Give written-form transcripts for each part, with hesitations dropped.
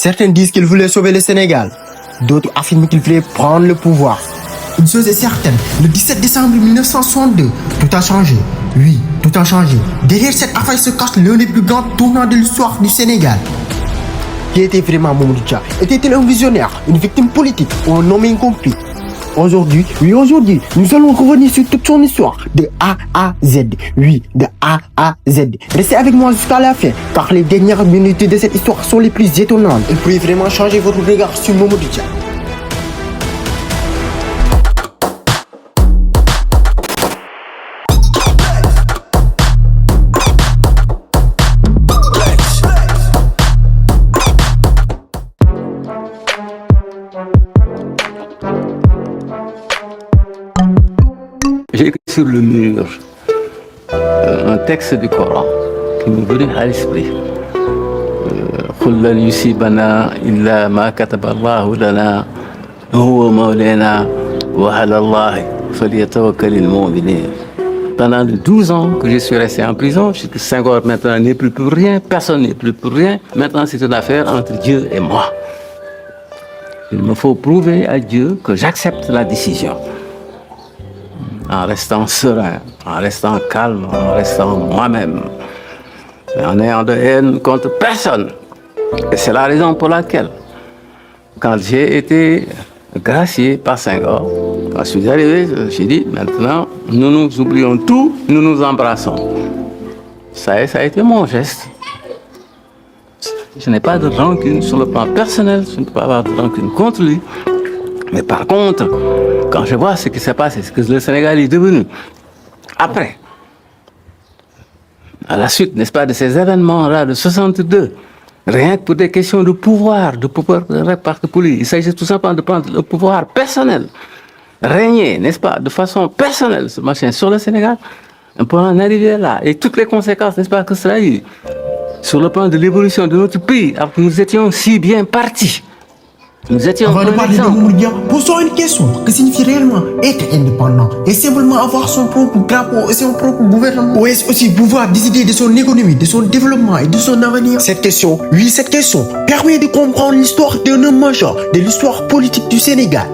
Certains disent qu'ils voulaient sauver le Sénégal. D'autres affirment qu'ils voulaient prendre le pouvoir. Une chose est certaine, le 17 décembre 1962, tout a changé. Oui, tout a changé. Derrière cette affaire se cache l'un des plus grands tournants de l'histoire du Sénégal. Qui était vraiment Mamadou Dia? Était-il un visionnaire, une victime politique ou un homme incompris? Aujourd'hui, nous allons revenir sur toute son histoire, de A à Z. Oui, de A à Z. Restez avec moi jusqu'à la fin, car les dernières minutes de cette histoire sont les plus étonnantes et pourraient vraiment changer votre regard sur Mamadou Dia. J'ai écrit sur le mur un texte du Coran qui m'est venu à l'esprit. قل لن يصيبنا إلا ما كتب الله لنا هو مولانا وعلى الله فليتوكل المؤمنين. Pendant les 12 ans que je suis resté en prison, je sais que Senghor maintenant n'est plus pour rien, personne n'est plus pour rien. Maintenant, c'est une affaire entre Dieu et moi. Il me faut prouver à Dieu que j'accepte la décision. En restant serein, en restant calme, en restant moi-même, en ayant de haine contre personne. Et c'est la raison pour laquelle, quand j'ai été gracié par Senghor, quand je suis arrivé, j'ai dit, maintenant, nous nous oublions tout, nous nous embrassons. Ça a été mon geste. Je n'ai pas de rancune sur le plan personnel, je ne peux pas avoir de rancune contre lui. Mais par contre, quand je vois ce qui s'est passé, ce que le Sénégal est devenu, après, à la suite, n'est-ce pas, de ces événements-là de 62, rien que pour des questions de pouvoir parce que pour lui, il s'agit tout simplement de prendre le pouvoir personnel, régner, n'est-ce pas, de façon personnelle, ce machin sur le Sénégal, pour en arriver là, et toutes les conséquences, n'est-ce pas, que cela a eu, sur le plan de l'évolution de notre pays, alors que nous étions si bien partis. Nous étions Avant de parler de Mamadou Dia, posons une question. Que signifie réellement être indépendant? Et simplement avoir son propre drapeau et son propre gouvernement? Ou est-ce aussi pouvoir décider de son économie, de son développement et de son avenir? Cette question permet de comprendre l'histoire d'un homme majeur de l'histoire politique du Sénégal.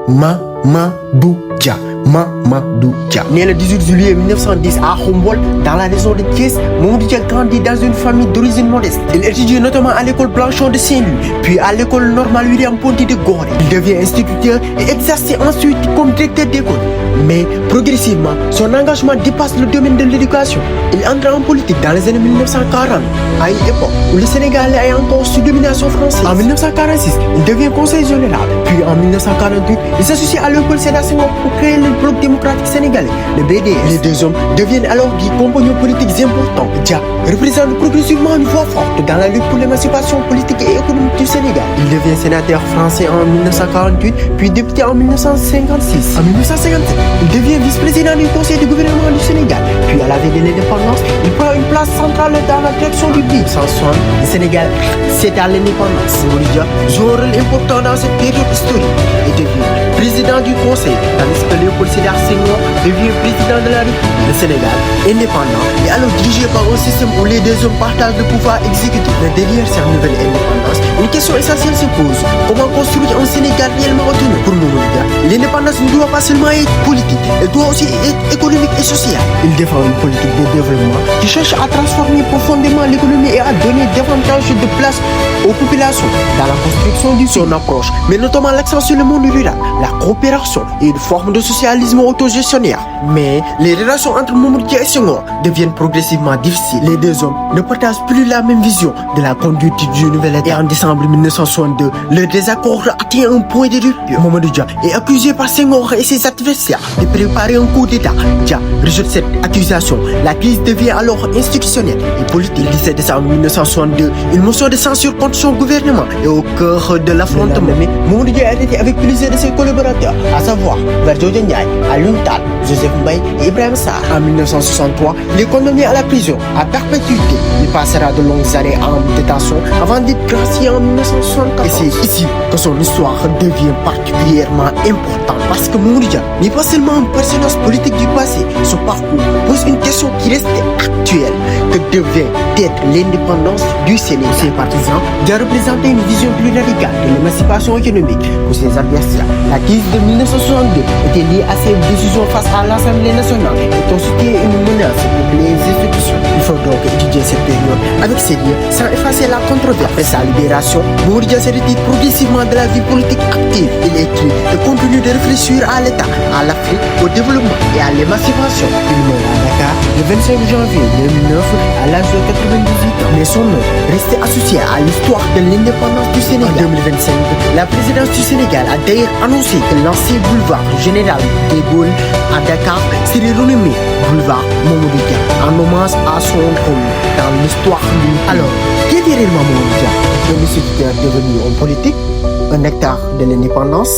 Mamadou Dia. Mamadou Dia. Né le 18 juillet 1910 à Khombole, dans la région de Thiès, Mamadou Dia grandit dans une famille d'origine modeste. Il étudie notamment à l'école Blanchon de Saint-Louis, puis à l'école normale William Ponty de Gorée. Il devient instituteur et exerce ensuite comme directeur d'école. Mais progressivement, son engagement dépasse le domaine de l'éducation. Il entre en politique dans les années 1940, à une époque où le Sénégal est encore sous domination française. En 1946, il devient conseiller général. Puis en 1948, il s'associe à l'école Sénat Senghor pour créer le Bloc démocratique sénégalais, le BDS. Les deux hommes deviennent alors des compagnons politiques importants. Dia représente progressivement une voix forte dans la lutte pour l'émancipation politique et économique du Sénégal. Il devient sénateur français en 1948, puis député en 1956. En 1957, il devient vice-président du conseil de gouvernement du Sénégal. Puis à la veille de l'indépendance, il prend une place centrale dans la direction du pays. Sans soin, le Sénégal, c'est à l'indépendance. Mamadou Dia joue un rôle important dans cette période historique et devient président du conseil, tandis que Léopold Sédar Senghor devient président de la République. Le Sénégal, indépendant, est alors dirigé par un système où les deux hommes partagent le pouvoir exécutif. Mais derrière cette nouvelle indépendance, une question essentielle se pose. Comment construire un Sénégal réellement autonome? Pour Mamadou Dia, l'indépendance ne doit pas seulement être politique, elle doit aussi être économique et sociale. Il défend une politique de développement qui cherche à transformer profondément l'économie et à donner davantage de place aux populations dans la construction de son approche, mais notamment l'accent sur le monde rural, la coopération et une forme de socialisme autogestionnaire. Mais les relations entre Mamadou Dia et Senghor deviennent progressivement difficiles. Les deux hommes ne partagent plus la même vision de la conduite du nouvel État. Et en décembre 1962, le désaccord atteint un point de rupture. Mamadou Dia est accusé par Senghor et ses adversaires de préparer un coup d'État. Dia rejette cette accusation. La crise devient alors institutionnelle et politique. Le 17 décembre 1962, une motion de censure contre son gouvernement est au cœur de l'affrontement. Mamadou Dia a été avec plusieurs de ses collaborateurs, à savoir Valdiodio Ndiaye, Alioune Tall, Joseph Mbaye et Ibrahima Sarr. En 1963, il est condamné à la prison à perpétuité. Il passera de longues années en détention avant d'être gracié en 1964. Et c'est ici que son histoire devient particulièrement importante, parce que Mamadou Dia n'est pas seulement un personnage politique du passé. Son parcours pose une question qui reste actuelle. que devait être l'indépendance du Sénégal. Ses partisans de représenter une vision plus radicale de l'émancipation économique. Pour ses adversaires, la crise de 1962 était liée à ses décisions face à l'Assemblée nationale et constituait une menace pour les institutions. Il faut donc étudier cette période avec sérieux sans effacer la controverse. Après sa libération, Mamadou Dia se retire progressivement de la vie politique active. Il écrit et continue de réfléchir à l'État, à l'Afrique, au développement et à l'émancipation. Il meurt à Dakar le 25 janvier 2009 à l'âge de 98 ans. Mais son nom restait associé à l'histoire de l'indépendance du Sénégal. En 2025, la présidence du Sénégal a d'ailleurs annoncé que l'ancien boulevard général de Gaulle à Dakar serait renommé boulevard Mamadou Dia en hommage à son rôle dans l'histoire du pays. Alors, qui était réellement Mamadou Dia? Un instituteur devenu homme politique, un acteur de l'indépendance,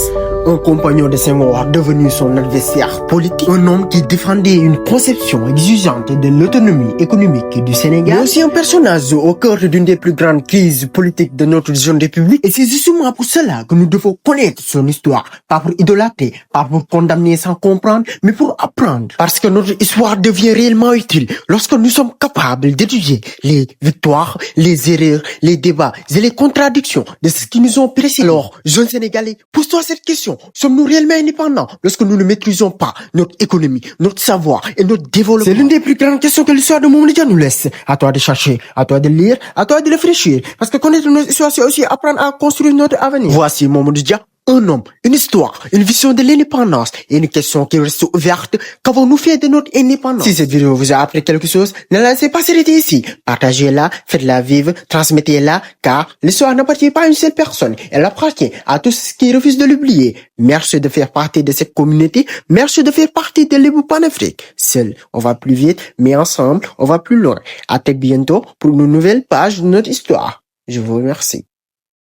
un compagnon de Senghor devenu son adversaire politique, un homme qui défendait une conception exigeante de l'autonomie économique du Sénégal, mais aussi un personnage au cœur d'une des plus grandes crises politiques de notre jeune république. Et c'est justement pour cela que nous devons connaître son histoire, pas pour idolâtrer, pas pour condamner sans comprendre, mais pour apprendre. Parce que notre histoire devient réellement utile lorsque nous sommes capables d'étudier les victoires, les erreurs, les débats et les contradictions de ce qui nous ont précédés. Alors, jeunes Sénégalais, pose-toi cette question. Sommes-nous réellement indépendants lorsque nous ne maîtrisons pas notre économie, notre savoir et notre développement? C'est l'une des plus grandes questions que l'histoire de Mamadou Dia nous laisse. À toi de chercher, à toi de lire, à toi de réfléchir. Parce que connaître notre histoire, c'est aussi apprendre à construire notre avenir. Voici Mamadou Dia. Un homme, une histoire, une vision de l'indépendance et une question qui reste ouverte. Qu'avons-nous fait de notre indépendance? Si cette vidéo vous a appris quelque chose, ne la laissez pas s'arrêter ici. Partagez-la, faites-la vivre, transmettez-la, car l'histoire n'appartient pas à une seule personne. Elle appartient à tous ceux qui refusent de l'oublier. Merci de faire partie de cette communauté. Merci de faire partie de l'Ebou Panafrique. Seul, on va plus vite, mais ensemble, on va plus loin. À très bientôt pour une nouvelle page de notre histoire. Je vous remercie.